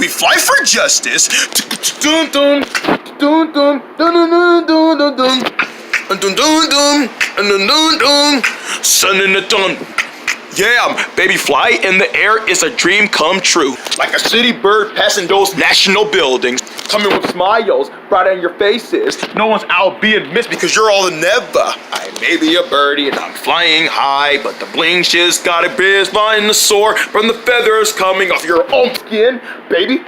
We fly for justice. Sun in the dun. Yeah, baby, fly in the air is a dream come true. Like a city bird passing those national buildings. Coming with smiles bright on your faces. No one's out being missed because you're all the never. I may be a birdie and I'm flying high, but the bling's just got a biz flying the soar from the feathers coming off your own skin. Baby,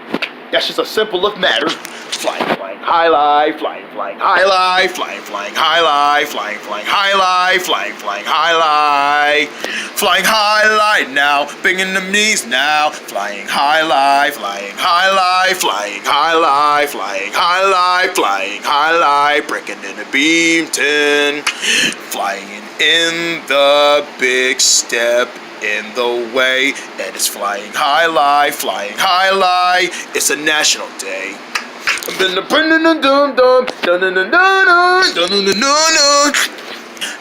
that's just a simple of matter. Flying, flying, highlight, flying, flying, highlight, flying, flying, highlight, flying, flying, highlight, flying, flying, highlight, flying, highlight now, bringing the knees now, flying, highlight, flying, highlight, flying, highlight, flying, highlight, flying, highlight, breaking in the beamton, flying in the big step. In the way, and it's flying highlight, it's a national day.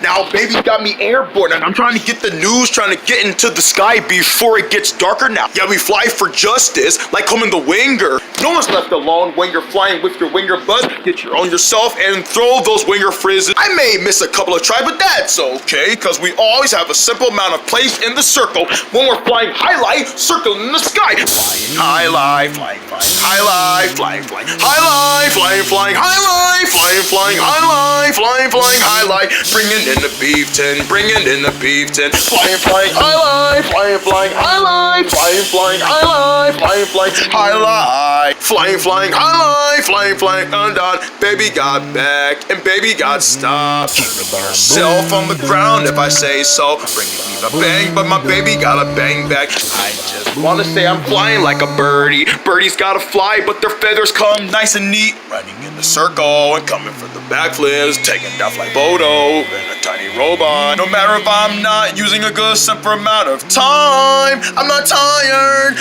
Now baby got me airborne and I'm trying to get the news, trying to get into the sky before it gets darker now. Yeah, we fly for justice, like Comen the winger. No one's left alone when you're flying with your winger buzz. Get your own yourself and throw those winger frizzes. I may miss a couple of tries, but that's okay, cause we always have a simple amount of place in the circle when we're flying highlight, circle in the sky. Flying highlight, flying, flying, highlight, flying, flying, highlight, flying, flying, highlight, flying, flying, highlight, flying, flying, highlight. Bringing in the beefton, bringing in the beefton. Flying, flying, highlight, flying, flying, highlight, flying, flying, highlight, flying, flying, highlight. Flying, flying, highlight, flying, flying, undone. Baby got back and baby got stopped. Keep yourself on the ground if I say so. Bringing me the bang, but my baby got a bang back. I just wanna say I'm flying like a birdie. Birdies gotta fly, but their feathers come nice and neat. Running in the circle and coming for the backflips. Taking off like Bodo in a tiny robot. No matter if I'm not using a good simple amount of time. I'm not tired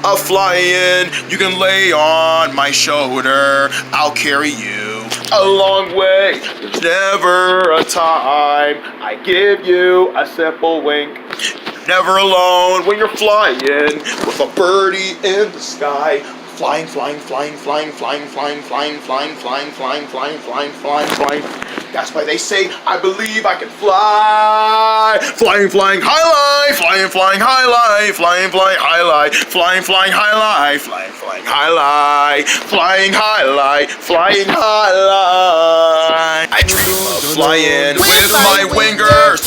of flying. You can lay on my shoulder, I'll carry you a long way. There's never a time I give you a simple wink. Never alone when you're flying with a birdie in the sky. Flying, flying, flying, flying, flying, flying, flying, flying, flying, flying, flying, flying, flying, flying. That's why they say, I believe I can fly. Flying, flying, highlight, flying, flying, highlight, flying, flying, highlight, flying, flying, highlight, flying, flying, highlight, flying, highlight, flying, highlight. I dream of flying with my wingers.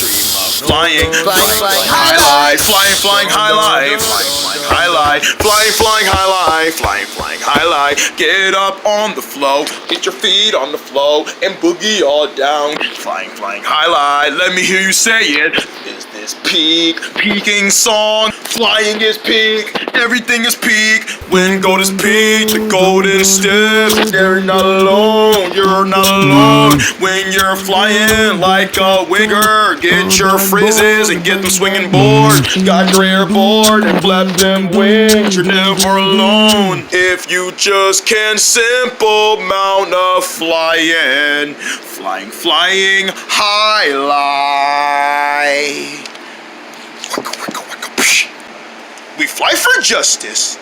Flying, flying, flying, highlight, flying, flying, highlight, flying, flying, highlight, flying, flying, highlight, flying, flying, highlight. Get up on the flow, get your feet on the flow, and boogie all down. Flying, flying, highlight. Let me hear you say it. Is this peaking song? Flying is peak, everything is peak. When gold is peak, the golden step. You're not alone, you're not alone. When you're flying like a winger, get your frizzes and get them swinging board. Got your airboard and flap them wings. You're never alone if you just can simple amount of flying. Flying, flying, highlight. We fly for justice.